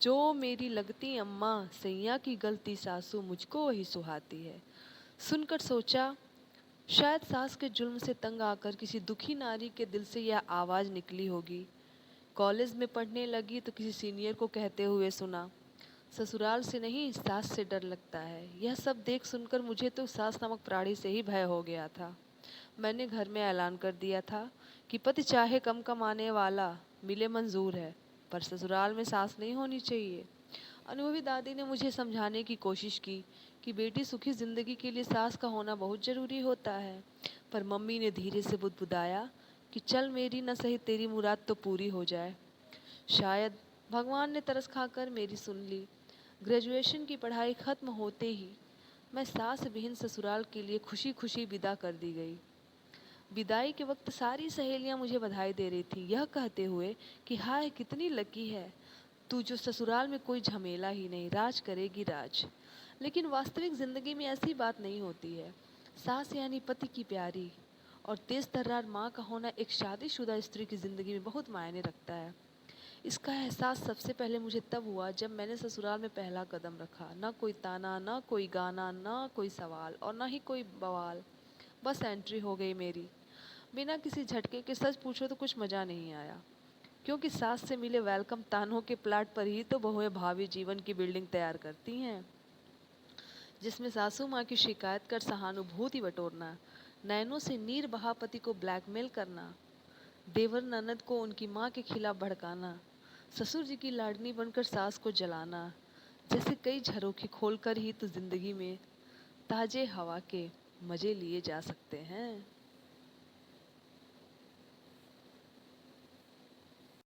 जो मेरी लगती अम्मा सैया की गलती सासू मुझको वही सुहाती है। सुनकर सोचा, शायद सास के जुल्म से तंग आकर किसी दुखी नारी के दिल से यह आवाज़ निकली होगी। कॉलेज में पढ़ने लगी तो किसी सीनियर को कहते हुए सुना, ससुराल से नहीं सास से डर लगता है। यह सब देख सुनकर मुझे तो सास नामक प्राणी से ही भय हो गया था। मैंने घर में ऐलान कर दिया था कि पति चाहे कम कमाने वाला मिले मंजूर है, पर ससुराल में सास नहीं होनी चाहिए। अनुभवी दादी ने मुझे समझाने की कोशिश की कि बेटी सुखी जिंदगी के लिए सास का होना बहुत ज़रूरी होता है, पर मम्मी ने धीरे से बुदबुदाया कि चल मेरी न सही तेरी मुराद तो पूरी हो जाए। शायद भगवान ने तरस खाकर मेरी सुन ली। ग्रेजुएशन की पढ़ाई खत्म होते ही मैं सास विहीन ससुराल के लिए खुशी खुशी विदा कर दी गई। विदाई के वक्त सारी सहेलियां मुझे बधाई दे रही थी, यह कहते हुए कि हाय कितनी लकी है तू, जो ससुराल में कोई झमेला ही नहीं, राज करेगी राज। लेकिन वास्तविक ज़िंदगी में ऐसी बात नहीं होती है। सास यानी पति की प्यारी और तेज तर्रार माँ का होना एक शादीशुदा स्त्री की ज़िंदगी में बहुत मायने रखता है। इसका एहसास सबसे पहले मुझे तब हुआ जब मैंने ससुराल में पहला कदम रखा। ना कोई ताना, ना कोई गाना, ना कोई सवाल और ना ही कोई बवाल। बस एंट्री हो गई मेरी, बिना किसी झटके के। सच पूछो तो कुछ मज़ा नहीं आया, क्योंकि सास से मिले वेलकम तानों के प्लाट पर ही तो बहुएं भावी जीवन की बिल्डिंग तैयार करती हैं, जिसमें सासू माँ की शिकायत कर सहानुभूति बटोरना, नैनों से नीर बहा पति को ब्लैकमेल करना, देवर ननद को उनकी माँ के खिलाफ भड़काना, ससुर जी की लाडनी बनकर सास को जलाना, जैसे कई झरोखे खोलकर ही तो जिंदगी में ताजे हवा के मज़े लिए जा सकते हैं।